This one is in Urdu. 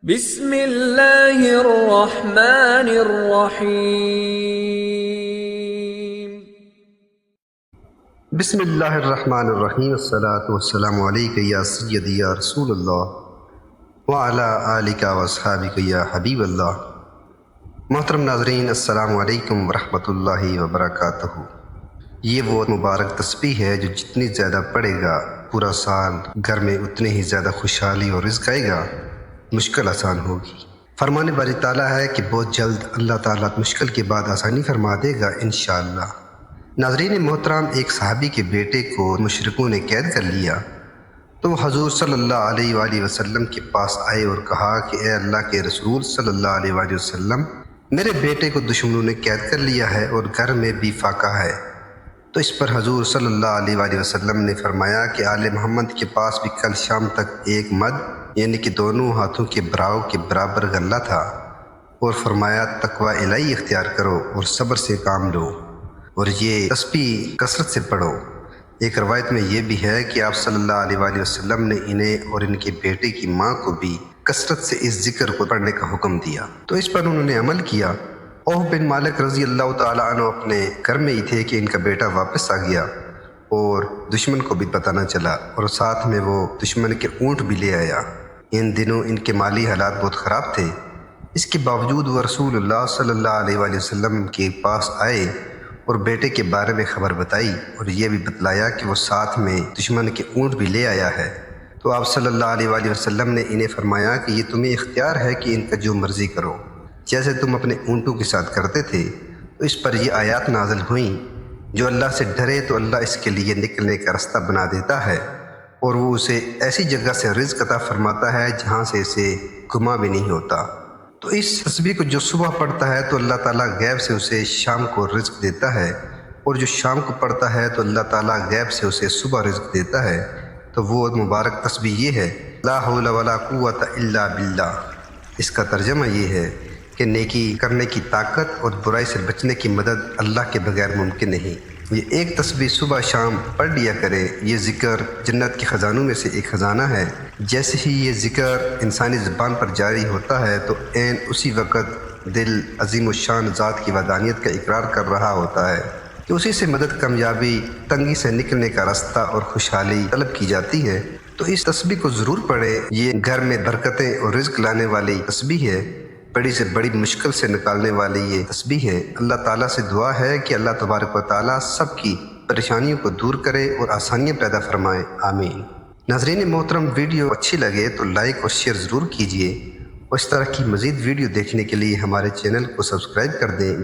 بسم اللہ الرحمن الرحیم۔ بسم اللہ الرحمن الرحیم۔ الصلاۃ والسلام علیک یا سیدی یا رسول اللہ وعلی آلک واصحابک یا حبیب اللہ۔ محترم ناظرین، السلام علیکم ورحمۃ اللہ وبرکاتہ۔ یہ وہ مبارک تسبیح ہے جو جتنی زیادہ پڑھے گا پورا سال گھر میں اتنی ہی زیادہ خوشحالی اور رزق آئے گا، مشکل آسان ہوگی۔ فرمان باری تعالیٰ ہے کہ بہت جلد اللہ تعالیٰ مشکل کے بعد آسانی فرما دے گا انشاءاللہ۔ ناظرین محترم، ایک صحابی کے بیٹے کو مشرکوں نے قید کر لیا تو وہ حضور صلی اللہ علیہ وآلہ وسلم کے پاس آئے اور کہا کہ اے اللہ کے رسول صلی اللہ علیہ وآلہ وسلم، میرے بیٹے کو دشمنوں نے قید کر لیا ہے اور گھر میں بھی فاقہ ہے۔ تو اس پر حضور صلی اللہ علیہ وآلہ وسلم نے فرمایا کہ آل محمد کے پاس بھی کل شام تک ایک مد یعنی کہ دونوں ہاتھوں کے براؤ کے برابر غلہ تھا، اور فرمایا تقوی الہی اختیار کرو اور صبر سے کام لو اور یہ تسبیح کثرت سے پڑھو۔ ایک روایت میں یہ بھی ہے کہ آپ صلی اللہ علیہ وآلہ وسلم نے انہیں اور ان کے بیٹے کی ماں کو بھی کثرت سے اس ذکر کو پڑھنے کا حکم دیا، تو اس پر انہوں نے عمل کیا۔ اوف بن مالک رضی اللہ تعالیٰ عنہ اپنے گھر میں ہی تھے کہ ان کا بیٹا واپس آ گیا اور دشمن کو بھی پتہ نہ چلا، اور ساتھ میں وہ دشمن کے اونٹ بھی لے آیا۔ ان دنوں ان کے مالی حالات بہت خراب تھے، اس کے باوجود وہ رسول اللہ صلی اللہ علیہ وآلہ وسلم کے پاس آئے اور بیٹے کے بارے میں خبر بتائی اور یہ بھی بتلایا کہ وہ ساتھ میں دشمن کے اونٹ بھی لے آیا ہے۔ تو آپ صلی اللہ علیہ وآلہ وسلم نے انہیں فرمایا کہ یہ تمہیں اختیار ہے کہ ان کا جو مرضی کرو، جیسے تم اپنے اونٹوں کے ساتھ کرتے تھے۔ تو اس پر یہ آیات نازل ہوئیں، جو اللہ سے ڈرے تو اللہ اس کے لیے نکلنے کا راستہ بنا دیتا ہے اور وہ اسے ایسی جگہ سے رزق عطا فرماتا ہے جہاں سے اسے گما بھی نہیں ہوتا۔ تو اس تسبیح کو جو صبح پڑھتا ہے تو اللہ تعالیٰ غیب سے اسے شام کو رزق دیتا ہے، اور جو شام کو پڑھتا ہے تو اللہ تعالیٰ غیب سے اسے صبح رزق دیتا ہے۔ تو وہ مبارک تسبیح یہ ہے، لا حول ولا قوت الا باللہ۔ اس کا ترجمہ یہ ہے کہ نیکی کرنے کی طاقت اور برائی سے بچنے کی مدد اللہ کے بغیر ممکن نہیں۔ یہ ایک تسبیح صبح شام پڑھ لیا کرے۔ یہ ذکر جنت کے خزانوں میں سے ایک خزانہ ہے۔ جیسے ہی یہ ذکر انسانی زبان پر جاری ہوتا ہے تو عین اسی وقت دل عظیم الشان ذات کی وحدانیت کا اقرار کر رہا ہوتا ہے کہ اسی سے مدد، کامیابی، تنگی سے نکلنے کا راستہ اور خوشحالی طلب کی جاتی ہے۔ تو اس تسبیح کو ضرور پڑھیں، یہ گھر میں برکتیں اور رزق لانے والی تسبیح ہے، بڑی سے بڑی مشکل سے نکالنے والی یہ تسبیح ہے۔ اللہ تعالیٰ سے دعا ہے کہ اللہ تبارک و تعالیٰ سب کی پریشانیوں کو دور کرے اور آسانیاں پیدا فرمائے، آمین۔ ناظرین محترم، ویڈیو اچھی لگے تو لائک اور شیئر ضرور کیجیے، اور اس طرح کی مزید ویڈیو دیکھنے کے لیے ہمارے چینل کو سبسکرائب کر دیں۔